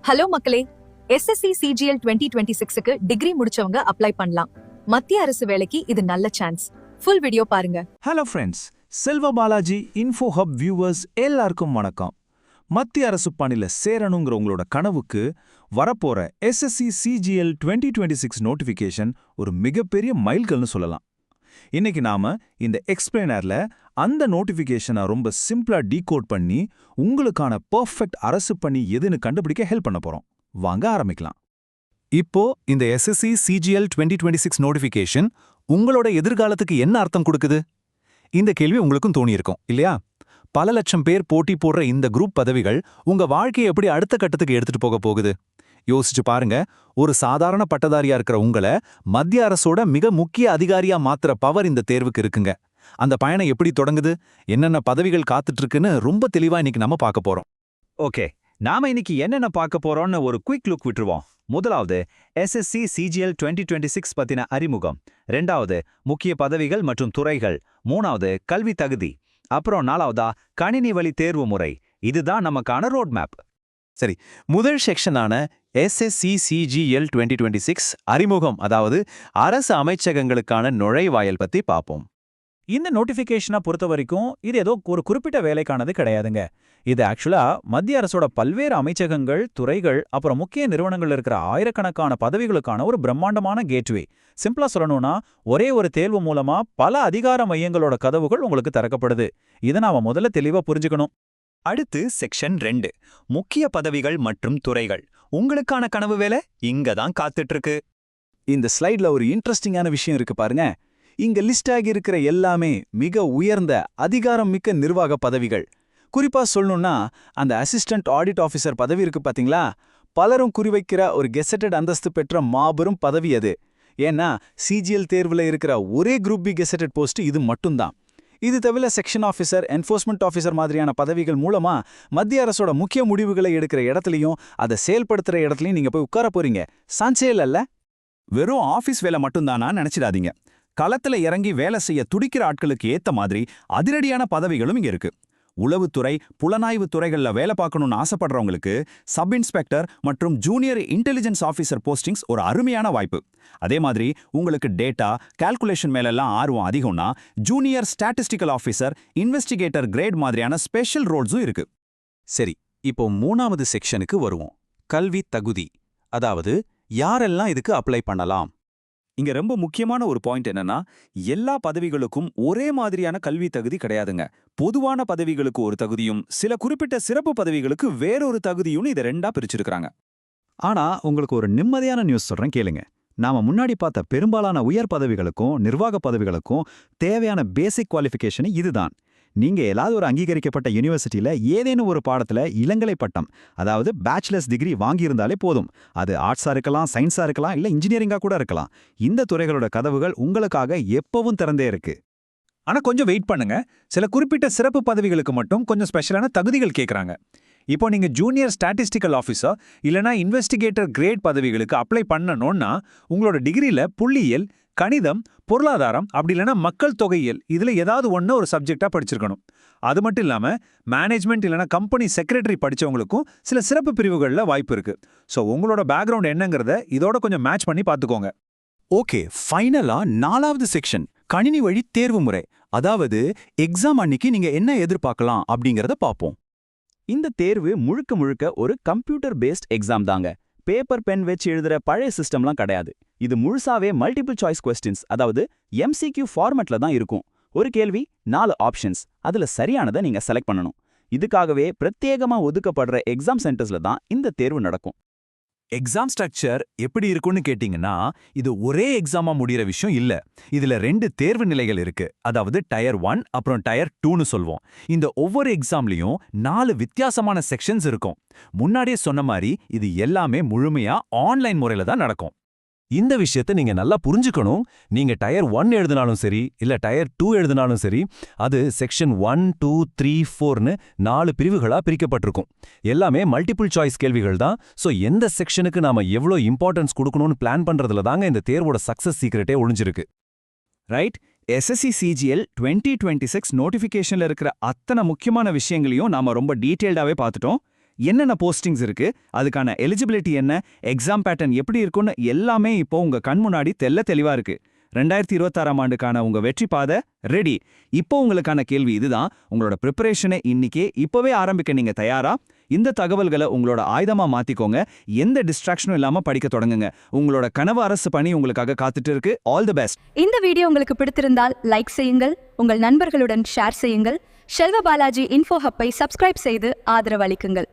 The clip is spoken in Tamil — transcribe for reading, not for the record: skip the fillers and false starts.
ஹலோ மக்களே, SSC CGL 2026க்கு டிகிரி முடிச்சவங்க அப்ளை பண்ணலாம். மத்திய அரசு வேலைக்கு இது நல்ல சான்ஸ். ஃபுல் வீடியோ பாருங்க. ஹலோ ஃப்ரெண்ட்ஸ், செல்வ பாலாஜி இன்ஃபோ ஹப் வியூவர்ஸ் எல்லாருக்கும் வணக்கம். மத்திய அரசு பணியில சேரணுங்கிற உங்களோட கனவுக்கு வரப்போற SSC CGL 2026 நோட்டிஃபிகேஷன் ஒரு மிகப்பெரிய மைல்கல்னு சொல்லலாம். இன்னைக்கு நாம இந்த எக்ஸ்பிளைனர்ல அந்த நோட்டிஃபிகேஷனை ரொம்ப சிம்பிளா டீகோட் பண்ணி உங்களுக்கான பெர்ஃபெக்ட் அரசு பணி எதுன்னு கண்டுபிடிக்க ஹெல்ப் பண்ண போறோம். வாங்க ஆரம்பிக்கலாம். இப்போ இந்த SSC CGL 2026 நோட்டிஃபிகேஷன் உங்களோட எதிர்காலத்துக்கு என்ன அர்த்தம் கொடுக்குது? இந்த கேள்வி உங்களுக்கும் தோணியிருக்கும் இல்லையா? பல லட்சம் பேர் போட்டி போடுற இந்த குரூப் பதவிகள் உங்க வாழ்க்கையை எப்படி அடுத்த கட்டத்துக்கு எடுத்துட்டு போக போகுது? யோசிச்சு பாருங்க. ஒரு சாதாரண பட்டதாரியா இருக்கிற உங்களை மத்திய அரசோட மிக முக்கிய அதிகாரியா மாத்துற பவர் இந்த தேர்வுக்கு இருக்குங்க. அந்த பயணம் எப்படி தொடங்குது, என்னென்ன பதவிகள் காத்துட்டு இருக்குன்னு ரொம்ப தெளிவா இன்னைக்கு நம்ம பார்க்க போறோம். ஓகே, நாம இன்னைக்கு என்னென்ன பார்க்க போறோம்னு ஒரு குயிக் லுக் விட்டுருவோம். முதலாவது SSC CGL 2026 பத்தின அறிமுகம். ரெண்டாவது முக்கிய பதவிகள் மற்றும் துறைகள். மூணாவது கல்வி தகுதி. அப்புறம் நாலாவதா கணினி வழி தேர்வு முறை. இதுதான் நமக்கான ரோட் மேப். சரி, முதல் செக்ஷனான SSC CGL 2026 அறிமுகம், அதாவது அரசு அமைச்சகங்களுக்கான நுழைவாயல் பத்தி பார்ப்போம். இந்த நோட்டிஃபிகேஷனை பொறுத்த வரைக்கும் இது ஏதோ ஒரு குறிப்பிட்ட வேலைக்கானது கிடையாதுங்க. இது ஆக்சுவலா மத்திய அரசோட பல்வேறு அமைச்சகங்கள், துறைகள், அப்புறம் முக்கிய நிறுவனங்கள் இருக்கிற ஆயிரக்கணக்கான பதவிகளுக்கான ஒரு பிரம்மாண்டமான கேட்வே. சிம்பிளா சொல்லணும்னா, ஒரே ஒரு தேர்வு மூலமா பல அதிகார மையங்களோட கதவுகள் உங்களுக்கு திறக்கப்படுது. இதை நாம முதல்ல தெளிவா புரிஞ்சுக்கணும். அடுத்து செக்ஷன் 2, முக்கிய பதவிகள் மற்றும் துறைகள். உங்களுக்கான கனவு வேலை இங்க தான் காத்துட்டு இருக்கு. இந்த ஸ்லைட்ல ஒரு இன்ட்ரெஸ்டிங்கான விஷயம் இருக்கு பாருங்க. இங்க லிஸ்ட் ஆகி இருக்கிற எல்லாமே மிக உயர்ந்த அதிகாரம் மிக்க நிர்வாக பதவிகள். குறிப்பா சொல்லணும்னா, அந்த அசிஸ்டன்ட் ஆடிட் ஆஃபீஸர் பதவி இருக்கு பாத்தீங்களா? பலரும் குறிவைக்கிற ஒரு கெசட்டட் அந்தஸ்து பெற்ற மாபெரும் பதவி அது. ஏன்னா CGL தேர்வுல இருக்கிற ஒரே குரூப் பி கெசட்டட் போஸ்ட் இது மட்டும்தான். இது தவிர செக்ஷன் ஆஃபீஸர், என்ஃபோர்ஸ்மெண்ட் ஆஃபீஸர் மாதிரியான பதவிகள் மூலமா மத்திய அரசோட முக்கிய முடிவுகளை எடுக்கிற இடத்துலையும் அதை செயல்படுத்துற இடத்துலையும் நீங்க போய் உட்கார போறீங்க. சான்சேல் அல்ல. வெறும் ஆபீஸ் வேலை மட்டும்தானா நினைச்சிடாதீங்க. களத்துல இறங்கி வேலை செய்ய துடிக்கிற ஆட்களுக்கு ஏத்த மாதிரி அதிரடியான பதவிகளும் இங்க இருக்கு. உளவுத்துறை, புலனாய்வு துறைகள்ல வேலை பார்க்கணும்னு ஆசைப்படுறவங்களுக்கு சப் இன்ஸ்பெக்டர் மற்றும் ஜூனியர் இன்டெலிஜென்ஸ் ஆஃபீஸர் போஸ்டிங்ஸ் ஒரு அருமையான வாய்ப்பு. அதே மாதிரி உங்களுக்கு டேட்டா, கால்குலேஷன் மேலெல்லாம் ஆர்வம் அதிகம்னா junior statistical officer, investigator grade மாதிரியான ஸ்பெஷல் ரோல்ஸும் இருக்கு. சரி, இப்போ மூணாவது செக்ஷனுக்கு வருவோம். கல்வி தகுதி, அதாவது யாரெல்லாம் இதுக்கு அப்ளை பண்ணலாம். இங்க ரொம்ப முக்கியமான ஒரு பாயிண்ட் என்னன்னா, எல்லா பதவிகளுக்கும் ஒரே மாதிரியான கல்வி தகுதி கிடையாதுங்க. பொதுவான பதவிகளுக்கு ஒரு தகுதியும் சில குறிப்பிட்ட சிறப்பு பதவிகளுக்கு வேறொரு தகுதியும் இதை ரெண்டா பிரிச்சிருக்காங்க. ஆனா உங்களுக்கு ஒரு நிம்மதியான நியூஸ் சொல்றேன் கேளுங்க. நாம முன்னாடி பார்த்த பெரும்பாலான உயர் பதவிகளுக்கும் நிர்வாக பதவிகளுக்கும் தேவையான பேசிக் குவாலிஃபிகேஷன் இதுதான். நீங்க ஏதாவது ஒரு அங்கீகரிக்கப்பட்ட யூனிவர்சிட்டியில ஏதேனும் ஒரு பாடத்துல இளங்கலை பட்டம், அதாவது பேச்சுலர்ஸ் டிகிரி வாங்கியிருந்தாலே போதும். அது ஆர்ட்ஸா இருக்கலாம், சயின்ஸா இருக்கலாம், இல்ல இன்ஜினியரிங்கா கூட இருக்கலாம். இந்த துறைகளோட கதவுகள் உங்களுக்காக எப்பவும் திறந்தே இருக்கு. ஆனா கொஞ்சம் வெயிட் பண்ணுங்க. சில குறிப்பிட்ட சிறப்பு பதவிகளுக்கு மட்டும் கொஞ்சம் ஸ்பெஷலான தகுதிகள் கேட்கறாங்க. இப்போ நீங்க ஜூனியர் ஸ்டாட்டிஸ்டிக்கல் ஆஃபீஸர் இல்லனா இன்வெஸ்டிகேட்டர் கிரேட் பதவிகளுக்கு அப்ளை பண்ணணும்னா உங்களோட டிகிரியில புள்ளியியல், கணிதம், பொருளாதாரம், அப்படி இல்லைன்னா மக்கள் தொகையியல் இதுல ஏதாவது ஒன்று ஒரு சப்ஜெக்டா படிச்சிருக்கணும். அது மட்டும் இல்லாம மேனேஜ்மெண்ட் இல்லைனா கம்பெனி செக்ரட்டரி படிச்சவங்களுக்கும் சில சிறப்பு பிரிவுகளில் வாய்ப்பு இருக்கு. ஸோ உங்களோட பேக்ரவுண்ட் என்னங்கிறத இதோட கொஞ்சம் மேட்ச் பண்ணி பார்த்துக்கோங்க. ஓகே, ஃபைனலா நாலாவது செக்ஷன் கணினி வழி தேர்வு முறை, அதாவது எக்ஸாம் அன்னைக்கு நீங்க என்ன எதிர்பார்க்கலாம் அப்படிங்கறத பார்ப்போம். இந்த தேர்வு முழுக்க முழுக்க ஒரு கம்ப்யூட்டர் பேஸ்ட் எக்ஸாம் தாங்க. பேப்பர் பென் வச்சு எழுதுற பழைய சிஸ்டம்லாம் கிடையாது. இது முழுசாவே மல்டிபிள் சாய்ஸ் கொஸ்டின்ஸ், அதாவது MCQ ஃபார்மேட்ல தான் இருக்கும். ஒரு கேள்வி, 4 ஆப்ஷன்ஸ், அதுல சரியானதை நீங்க செலக்ட் பண்ணணும். இதுக்காகவே பிரத்யேகமா ஒதுக்கப்படுற எக்ஸாம் சென்டர்ஸ்ல தான் இந்த தேர்வு நடக்கும். எக்ஸாம் ஸ்ட்ரக்சர் எப்படி இருக்குன்னு கேட்டிங்கன்னா, இது ஒரே எக்ஸாமா முடிகிற விஷயம் இல்ல. இதுல 2 தேர்வு நிலைகள் இருக்கு. அதாவது டயர் 1 அப்புறம் டயர் 2ன்னு சொல்வோம். இந்த ஒவ்வொரு எக்ஸாம்லயும் 4 வித்தியாசமான செக்ஷன்ஸ் இருக்கும். முன்னாடியே சொன்ன மாதிரி இது எல்லாமே முழுமையா ஆன்லைன் முறையில தான் நடக்கும். இந்த விஷயத்தை நீங்க நல்லா புரிஞ்சுக்கணும். நீங்க டயர் 1 எழுதினாலும் சரி, இல்ல டயர் 2 எழுதினாலும் சரி, அது செக்ஷன் 1, 2, 3, 4ன்னு 4 பிரிவுகளா பிரிக்கப்பட்டிருக்கும். எல்லாமே மல்டிபிள் சாய்ஸ் கேள்விகள் தான். ஸோ எந்த செக்ஷனுக்கு நாம எவ்வளோ இம்பார்ட்டன்ஸ் கொடுக்கணும்னு பிளான் பண்றதுல தாங்க இந்த தேர்வோட சக்சஸ் சீக்ரெட்டே ஒளிஞ்சிருக்கு. ரைட், SSC CGL 2026 நோட்டிஃபிகேஷன்ல இருக்கிற அத்தனை முக்கியமான விஷயங்களையும் நாம ரொம்ப டீட்டெயில்டாவே பார்த்துட்டோம். என்னென்ன போஸ்டிங்ஸ் இருக்கு, அதுக்கான எலிஜிபிலிட்டி என்ன, எக்ஸாம் பேட்டர்ன் எப்படி இருக்கும்னு எல்லாமே இப்போ உங்க கண் முன்னாடி தெளிவா இருக்கு. 2026ஆம் ஆண்டுக்கான உங்க வெற்றி பாதை ரெடி. இப்போ உங்களுக்கான கேள்வி இதுதான், உங்களோட ப்ரிப்பரேஷனை இப்பவே ஆரம்பிக்க நீங்க தயாரா? இந்த தகவல்களை உங்களோட ஆயுதமா மாத்திக்கோங்க. எந்த டிஸ்ட்ராக்ஷனும் இல்லாம படிக்க தொடங்குங்க. உங்களோட கனவு அரசு பணி உங்களுக்காக காத்துட்டு இருக்கு. All the best. இந்த வீடியோ உங்களுக்கு பிடித்திருந்தால் லைக் செய்யுங்கள், உங்கள் நண்பர்களுடன் ஷேர் செய்யுங்கள். செல்வ பாலாஜி இன்ஃபோ ஹப்பை சப்ஸ்கிரைப் செய்து ஆதரவு அளிக்குங்கள்.